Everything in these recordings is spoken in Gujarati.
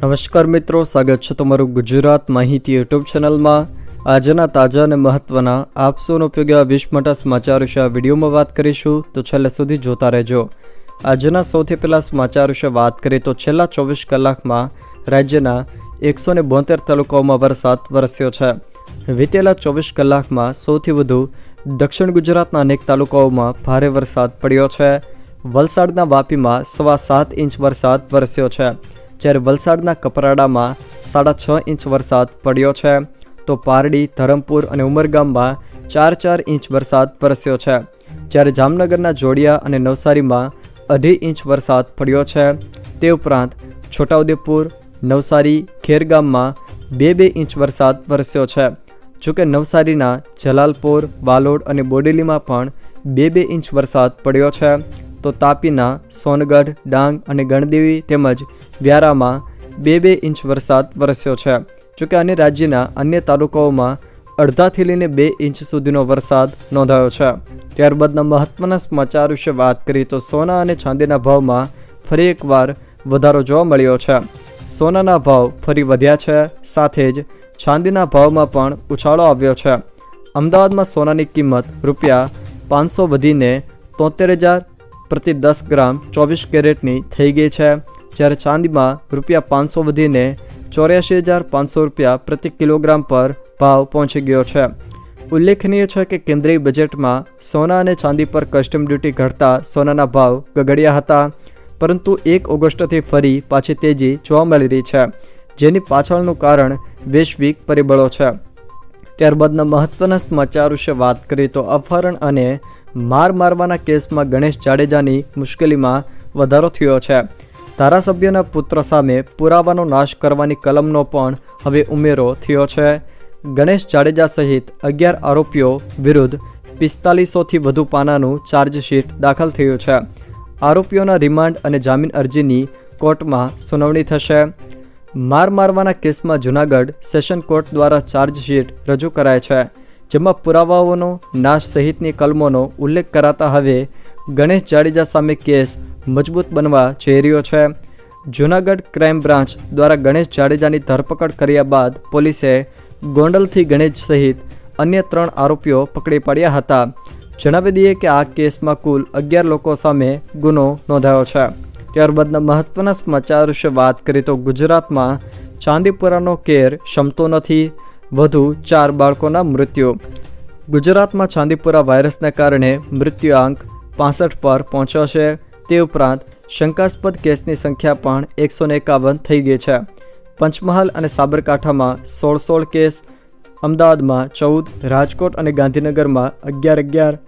નમસ્કાર મિત્રો, સ્વાગત છે તમારું ગુજરાત માહિતી યુટ્યુબ ચેનલમાં। આજના તાજા અને મહત્વના આપ સૌનો ઉપયોગી 20 મોટા સમાચાર વિશે આ વિડીયોમાં વાત કરીશું, તો છેલ્લે સુધી જોતા રહેજો। આજના સૌથી પહેલા સમાચાર વિશે વાત કરીએ તો છેલ્લા 24 કલાકમાં રાજ્યના 172 તાલુકાઓમાં વરસાદ વરસ્યો છે। વીતેલા 24 કલાકમાં સૌથી વધુ દક્ષિણ ગુજરાતના અનેક તાલુકાઓમાં ભારે વરસાદ પડ્યો છે। વલસાડના વાપીમાં 7.25 ઇંચ વરસાદ વરસ્યો છે, જ્યારે વલસાડના કપરાડામાં 6.5 ઇંચ વરસાદ પડ્યો છે, તો પારડી, ધરમપુર અને ઉમરગામમાં 4.4 ઇંચ વરસાદ વરસ્યો છે, જ્યારે જામનગરના જોડિયા અને નવસારીમાં 2.5 ઇંચ વરસાદ પડ્યો છે। તે ઉપરાંત છોટાઉદેપુર, નવસારી, ખેરગામમાં 2 ઇંચ વરસાદ વરસ્યો છે। જોકે નવસારીના જલાલપોર, વાલોડ અને બોડેલીમાં પણ 2 ઇંચ વરસાદ પડ્યો છે, તો તાપીના સોનગઢ, ડાંગ અને ગણદેવી તેમજ વ્યારામાં 2 ઇંચ વરસાદ વરસ્યો છે। જોકે અન્ય રાજ્યના અન્ય તાલુકાઓમાં અડધાથી લઈને 2 ઇંચ સુધીનો વરસાદ નોંધાયો છે। ત્યારબાદના મહત્વના સમાચાર વિશે વાત કરીએ તો સોના અને ચાંદીના ભાવમાં ફરી એકવાર વધારો જોવા મળ્યો છે। સોનાના ભાવ ફરી વધ્યા છે, સાથે જ ચાંદીના ભાવમાં પણ ઉછાળો આવ્યો છે। અમદાવાદમાં સોનાની કિંમત ₹500 વધીને 73,000 પ્રતિ 10 ગ્રામ 24 કેરેટની થઈ ગઈ છે, જ્યારે ચાંદીમાં ₹500 વધીને 84,500 પ્રતિ કિલોગ્રામ પર ભાવ પહોંચી ગયો છે। ઉલ્લેખનીય છે કે કેન્દ્રીય બજેટમાં સોના અને ચાંદી પર કસ્ટમ ડ્યુટી ઘટતા સોનાના ભાવ ગગડ્યા હતા, પરંતુ 1 ઓગસ્ટથી ફરી પાછી તેજી જોવા મળી રહી છે, જેની પાછળનું કારણ વૈશ્વિક પરિબળો છે। ત્યારબાદના મહત્વના સમાચાર વિશે વાત કરીએ તો અપહરણ અને મારવાના કેસમાં ગણેશ જાડેજાની મુશ્કેલીમાં વધારો થયો છે। ધારાસભ્યના પુત્ર સામે પુરાવાનો નાશ કરવાની કલમનો પણ હવે ઉમેરો થયો છે। ગણેશ જાડેજા સહિત 11 આરોપીઓ વિરુદ્ધ 4500થી વધુ પાનાનું ચાર્જશીટ દાખલ થયું છે। આરોપીઓના રિમાન્ડ અને જામીન અરજીની કોર્ટમાં સુનાવણી થશે। મારવાના કેસમાં જૂનાગઢ સેશન કોર્ટ દ્વારા ચાર્જશીટ રજૂ કરાય છે, જેમાં પુરાવાઓનો નાશ સહિતની કલમોનો ઉલ્લેખ કરાતા હવે ગણેશ જાડેજા સામે કેસ મજબૂત બનવા જઈ રહ્યો છે। જૂનાગઢ ક્રાઇમ બ્રાન્ચ દ્વારા ગણેશ જાડેજાની ધરપકડ કર્યા બાદ પોલીસે ગોંડલથી ગણેશ સહિત અન્ય 3 આરોપીઓ પકડી પાડ્યા હતા। જણાવી દઈએ કે આ કેસમાં કુલ 11 લોકો સામે ગુનો નોંધાયો છે। ત્યારબાદના મહત્વના સમાચાર વિશે વાત કરીએ તો ગુજરાતમાં ચાંદીપુરાનો કેર શમતો નથી, વધુ 4 બાળકોના મૃત્યુ। ગુજરાતમાં ચાંદીપુરા વાયરસને કારણે મૃત્યુઆંક 65 પર પહોંચ્યો છે। તે ઉપરાંત શંકાસ્પદ કેસની સંખ્યા પણ 151 થઈ ગઈ છે। પંચમહાલ અને સાબરકાંઠામાં 16 કેસ, અમદાવાદમાં 14, રાજકોટ અને ગાંધીનગરમાં 11,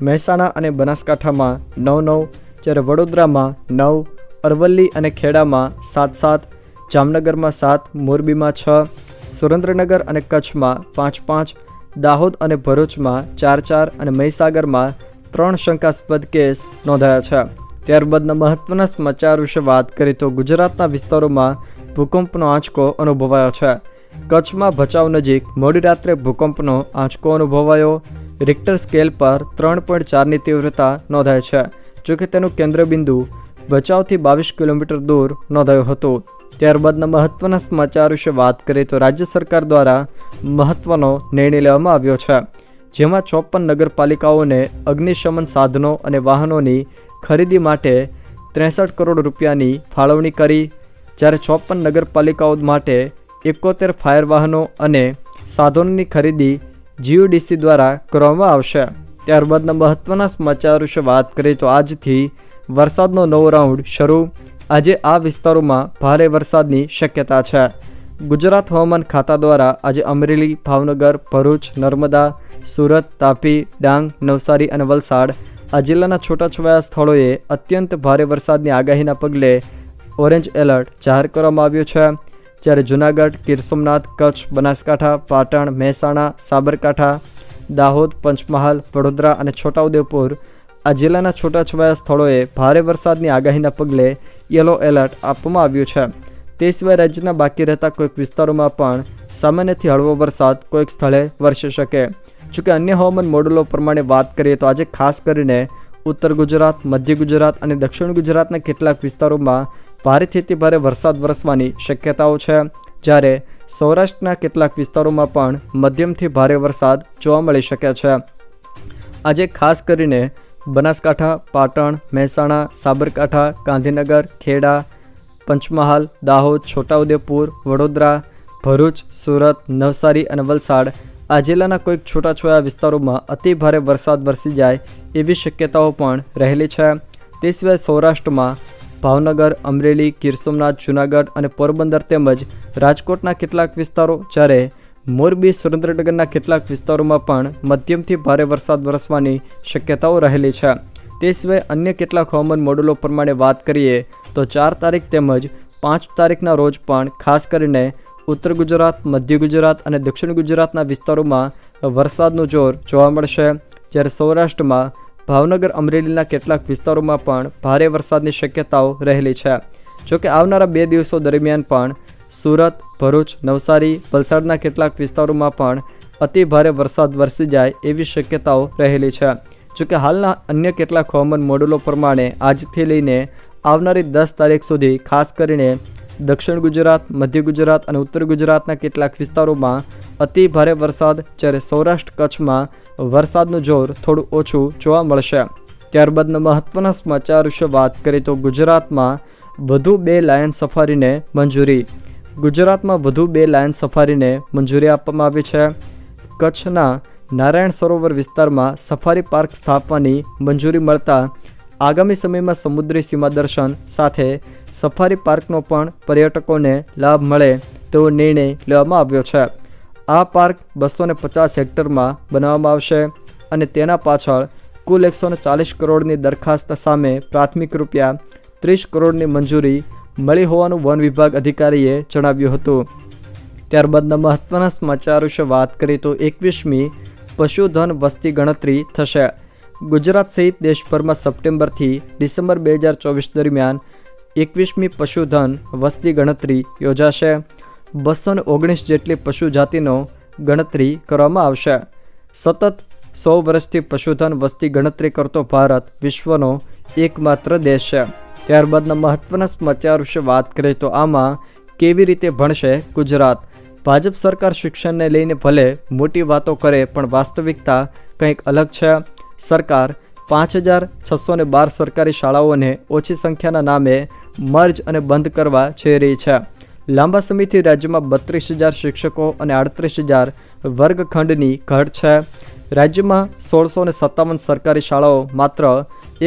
મહેસાણા અને બનાસકાંઠામાં 9, જ્યારે વડોદરામાં 9, અરવલ્લી અને ખેડામાં 7, જામનગરમાં 7, મોરબીમાં 6, સુરેન્દ્રનગર અને કચ્છમાં 5, દાહોદ અને ભરૂચમાં 4 અને મહીસાગરમાં 3 શંકાસ્પદ કેસ નોંધાયા છે। ત્યારબાદના મહત્વના સમાચાર વિશે વાત કરીએ તો ગુજરાતના વિસ્તારોમાં ભૂકંપનો આંચકો અનુભવાયો છે। કચ્છમાં ભચાઉ નજીક મોડી રાત્રે ભૂકંપનો આંચકો અનુભવાયો। રિક્ટર સ્કેલ પર 3.4ની તીવ્રતા નોંધાય છે, જોકે તેનું કેન્દ્રબિંદુ ભચાઉથી 22 કિલોમીટર દૂર નોંધાયું હતું। ત્યારબાદના મહત્વના સમાચાર વિશે વાત કરીએ તો રાજ્ય સરકાર દ્વારા મહત્વનો નિર્ણય લેવામાં આવ્યો છે, જેમાં 54 નગરપાલિકાઓને અગ્નિશમન સાધનો અને વાહનોની ખરીદી માટે 63 કરોડ રૂપિયાની ફાળવણી કરી, જ્યારે 54 નગરપાલિકાઓ માટે 71 ફાયર વાહનો અને સાધનોની ખરીદી GUDC દ્વારા કરવામાં આવશે। ત્યારબાદના મહત્વના સમાચાર વિશે વાત કરીએ તો આજથી વરસાદનો નવો રાઉન્ડ શરૂ। આજે આ વિસ્તારોમાં ભારે વરસાદની શક્યતા છે। ગુજરાત હવામાન ખાતા દ્વારા આજે અમરેલી, ભાવનગર, ભરૂચ, નર્મદા, સુરત, તાપી, ડાંગ, નવસારી અને વલસાડ આ જિલ્લાના છૂટાછવાયા સ્થળોએ અત્યંત ભારે વરસાદની આગાહીના પગલે ઓરેન્જ એલર્ટ જાહેર કરવામાં આવ્યું છે, જ્યારે જૂનાગઢ, ગીર સોમનાથ, કચ્છ, બનાસકાંઠા, પાટણ, મહેસાણા, સાબરકાંઠા, દાહોદ, પંચમહાલ, વડોદરા અને છોટાઉદેપુર આ જિલ્લાના છૂટાછવાયા સ્થળોએ ભારે વરસાદની આગાહીના પગલે યલો એલર્ટ આપવામાં આવ્યું છે। તે સિવાય રાજ્યના બાકી રહેતા કોઈક વિસ્તારોમાં પણ સામાન્યથી હળવો વરસાદ કોઈક સ્થળે વરસી શકે। જોકે અન્ય હવામાન મોડેલો પ્રમાણે વાત કરીએ તો આજે ખાસ કરીને ઉત્તર ગુજરાત, મધ્ય ગુજરાત અને દક્ષિણ ગુજરાતના કેટલાક વિસ્તારોમાં ભારેથી અતિ ભારે વરસાદ વરસવાની શક્યતાઓ છે, જ્યારે સૌરાષ્ટ્રના કેટલાક વિસ્તારોમાં પણ મધ્યમથી ભારે વરસાદ જોવા મળી શકે છે. આજે ખાસ કરીને બનાસકાંઠા, પાટણ, મહેસાણા, સાબરકાંઠા, ગાંધીનગર, ખેડા, પંચમહાલ, દાહોદ, છોટાઉદેપુર, વડોદરા, ભરૂચ, સુરત, નવસારી અને વલસાડ આ જિલ્લાના કોઈક છૂટાછવાયા વિસ્તારોમાં અતિ ભારે વરસાદ વરસી જાય એવી શક્યતાઓ પણ રહેલી છે. તે સિવાય સૌરાષ્ટ્રમાં ભાવનગર, અમરેલી, ગીર સોમનાથ, જૂનાગઢ અને પોરબંદર તેમજ રાજકોટના કેટલાક વિસ્તારો, જ્યારે મોરબી, સુરેન્દ્રનગરના કેટલાક વિસ્તારોમાં પણ મધ્યમથી ભારે વરસાદ વરસવાની શક્યતાઓ રહેલી છે. તે સિવાય અન્ય કેટલાક હવામાન મોડેલો પ્રમાણે વાત કરીએ તો 4 તારીખ તેમજ 5 તારીખના રોજ પણ ખાસ કરીને ઉત્તર ગુજરાત, મધ્ય ગુજરાત અને દક્ષિણ ગુજરાતના વિસ્તારોમાં વરસાદનું જોર જોવા મળશે, જ્યારે સૌરાષ્ટ્રમાં ભાવનગર, અમરેલીના કેટલાક વિસ્તારોમાં પણ ભારે વરસાદની શક્યતાઓ રહેલી છે. જોકે આવનારા 2 દિવસો દરમિયાન પણ સુરત, ભરૂચ, નવસારી, વલસાડના કેટલાક વિસ્તારોમાં પણ અતિ ભારે વરસાદ વરસી જાય એવી શક્યતાઓ રહેલી છે. જોકે હાલના અન્ય કેટલાક હવામાન મોડેલો પ્રમાણે આજથી લઈને આવનારી 10 તારીખ સુધી ખાસ કરીને દક્ષિણ ગુજરાત, મધ્ય ગુજરાત અને ઉત્તર ગુજરાતના કેટલાક વિસ્તારોમાં અતિ ભારે વરસાદ, જ્યારે સૌરાષ્ટ્ર કચ્છમાં વરસાદનું જોર થોડું ઓછું જોવા મળશે. ત્યારબાદના મહત્વના સમાચાર વિશે વાત કરીએ તો ગુજરાતમાં વધુ 2 લાયન સફારીને મંજૂરી. ગુજરાતમાં વધુ 2 લાયન સફારીને મંજૂરી આપવામાં આવી છે. કચ્છના નારાયણ સરોવર વિસ્તારમાં સફારી પાર્ક સ્થાપવાની મંજૂરી મળતા આગામી સમયમાં સમુદ્રી સીમા દર્શન સાથે સફારી પાર્કનો પણ પર્યટકોને લાભ મળે તેવો નિર્ણય લેવામાં આવ્યો છે. આ પાર્ક 250 હેક્ટરમાં બનાવવામાં આવશે અને તેના પાછળ કુલ 140 કરોડની દરખાસ્ત સામે પ્રાથમિક રૂપિયા 30 કરોડની મંજૂરી મળી હોવાનું વન વિભાગ અધિકારીએ જણાવ્યું હતું. ત્યારબાદના મહત્વના સમાચાર વિશે વાત કરીએ તો 21મી પશુધન વસ્તી ગણતરી થશે. ગુજરાત સહિત દેશભરમાં સપ્ટેમ્બરથી ડિસેમ્બર 2024 દરમિયાન 21મી પશુધન વસ્તી ગણતરી યોજાશે. 219 જેટલી પશુ જાતિનો ગણતરી કરવામાં આવશે. સતત 100 વર્ષથી પશુધન વસ્તી ગણતરી કરતો ભારત વિશ્વનો એકમાત્ર દેશ છે. ત્યારબાદના મહત્વના સમાચાર વિશે વાત કરીએ તો આમાં કેવી રીતે ભણશે ગુજરાત. ભાજપ સરકાર શિક્ષણને લઈને ભલે મોટી વાતો કરે પણ વાસ્તવિકતા કંઈક અલગ છે. સરકાર 5612 સરકારી શાળાઓને ઓછી સંખ્યાના નામે મર્જ અને બંધ કરવા જઈ રહી છે. લાંબા સમયથી રાજ્યમાં 32,000 શિક્ષકો અને 38,000 વર્ગખંડની ઘટ છે. રાજ્યમાં 1657 સરકારી શાળાઓ માત્ર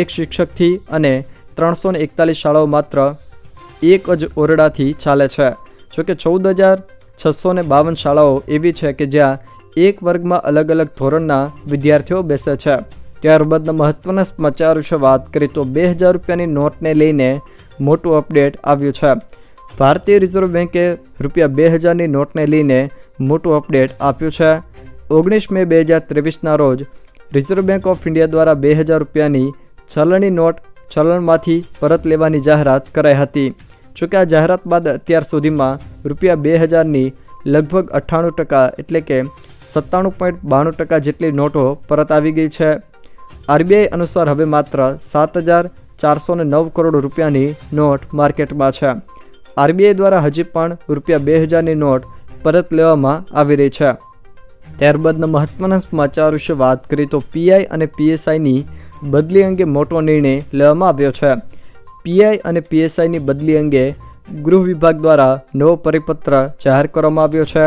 1 શિક્ષકથી અને 341 શાળાઓ માત્ર 1 જ ઓરડાથી ચાલે છે. જોકે 14,652 શાળાઓ એવી છે કે જ્યાં એક વર્ગમાં અલગ અલગ ધોરણના વિદ્યાર્થીઓ બેસે છે. ત્યારબાદના મહત્વના સમાચાર વિશે વાત કરીએ તો 2000 રૂપિયાની નોટને લઈને મોટું અપડેટ આવ્યું છે. ભારતીય રિઝર્વ બેન્કે ₹2000ની નોટને લઈને મોટું અપડેટ આપ્યું છે. 19 મે 2023ના રોજ રિઝર્વ બેન્ક ઓફ ઇન્ડિયા દ્વારા 2000 રૂપિયાની ચલણી નોટ ચલણમાંથી પરત લેવાની જાહેરાત કરાઈ હતી. જોકે આ જાહેરાત બાદ અત્યાર સુધીમાં ₹2000ની લગભગ 98% એટલે કે 97.92% જેટલી નોટો પરત આવી ગઈ છે. આરબીઆઈ અનુસાર હવે માત્ર 7,409 કરોડ રૂપિયાની નોટ માર્કેટમાં છે. આરબીઆઈ દ્વારા હજી પણ ₹2000ની નોટ પરત લેવામાં આવી રહી છે. ત્યારબાદના મહત્વના સમાચાર વિશે વાત કરીએ તો પીઆઈ અને પીએસઆઈની બદલી અંગે મોટો નિર્ણય લેવામાં આવ્યો છે. પીઆઈ અને પીએસઆઈની બદલી અંગે ગૃહ વિભાગ દ્વારા નવો પરિપત્ર જાહેર કરવામાં આવ્યો છે,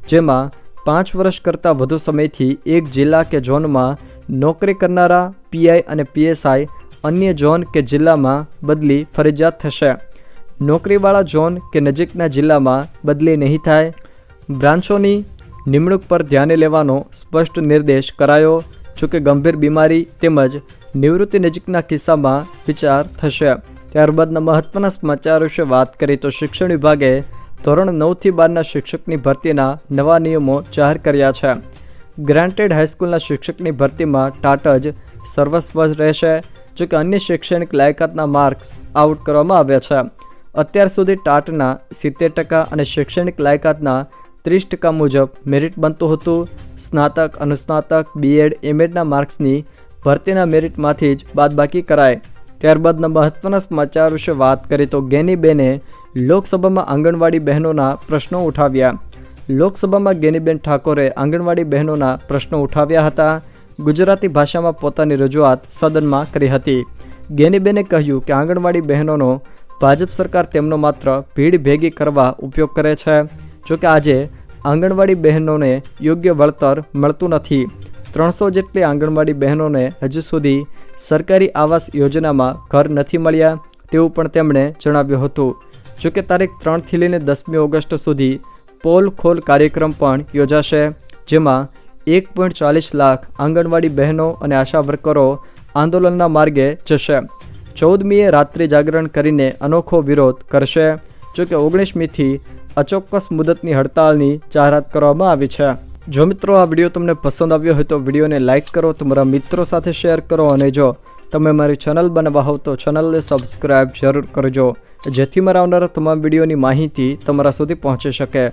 જેમાં 5 વર્ષ કરતાં વધુ સમયથી એક જિલ્લા કે ઝોનમાં નોકરી કરનારા પીઆઈ અને પીએસઆઈ અન્ય ઝોન કે જિલ્લામાં બદલી ફરજિયાત થશે. નોકરીવાળા ઝોન કે નજીકના જિલ્લામાં બદલી નહીં થાય. બ્રાન્ચોની નિમણૂક પર ધ્યાને લેવાનો સ્પષ્ટ નિર્દેશ કરાયો. જોકે ગંભીર બીમારી તેમજ નિવૃત્તિ નજીકના કિસ્સામાં વિચાર થશે. ત્યારબાદના મહત્વના સમાચાર વિશે વાત કરીએ તો શિક્ષણ વિભાગે ધોરણ 9 થી 12ના શિક્ષકની ભરતીના નવા નિયમો જાહેર કર્યા છે. ગ્રાન્ટેડ હાઈસ્કૂલના શિક્ષકની ભરતીમાં ટાટ જ સર્વસ્વ રહેશે. જોકે અન્ય શૈક્ષણિક લાયકાતના માર્ક્સ આઉટ કરવામાં આવ્યા છે. અત્યાર સુધી ટાટના 70% અને શૈક્ષણિક લાયકાતના 30% મુજબ મેરિટ બનતું હતું. સ્નાતક, અનુસ્નાતક, બીએડ, એમએડના માર્ક્સની ભરતીના મેરિટમાંથી જ બાદબાકી કરાય. ત્યારબાદના મહત્વના સમાચાર વિશે વાત કરીએ તો ગેનીબેને લોકસભામાં આંગણવાડી બહેનોના પ્રશ્નો ઉઠાવ્યા. લોકસભામાં ગેનીબેન ઠાકોરે આંગણવાડી બહેનોના પ્રશ્નો ઉઠાવ્યા હતા. ગુજરાતી ભાષામાં પોતાની રજૂઆત સદનમાં કરી હતી. ગેનીબેને કહ્યું કે આંગણવાડી બહેનોનો ભાજપ સરકાર તેમનો માત્ર ભીડ ભેગી કરવા ઉપયોગ કરે છે. જોકે આજે આંગણવાડી બહેનોને યોગ્ય વળતર મળતું નથી. 300 જેટલી આંગણવાડી બહેનોને હજુ સુધી સરકારી આવાસ યોજનામાં ઘર નથી મળ્યા તેવું પણ તેમણે જણાવ્યું હતું. જોકે તારીખ 3થી લઈને 10મી ઓગસ્ટ સુધી પોલ ખોલ કાર્યક્રમ પણ યોજાશે, જેમાં 1.40 લાખ આંગણવાડી બહેનો અને આશા વર્કરો આંદોલનના માર્ગે જશે. 14મીએ રાત્રિ જાગરણ કરીને અનોખો વિરોધ કરશે. જોકે 19મીથી અચોક્કસ મુદતની હડતાલની જાહેરાત કરવામાં આવી છે. જો મિત્રો આ વિડીયો તમને પસંદ આવ્યો હોય તો વિડીયોને લાઇક કરો, તમારા મિત્રો સાથે શેર કરો અને જો તમે મારી ચેનલ બનાવવા હોવ તો ચેનલને સબસ્ક્રાઈબ જરૂર કરજો, જેથી મારા આવનારા તમામ વિડીયોની માહિતી તમારા સુધી પહોંચી શકે.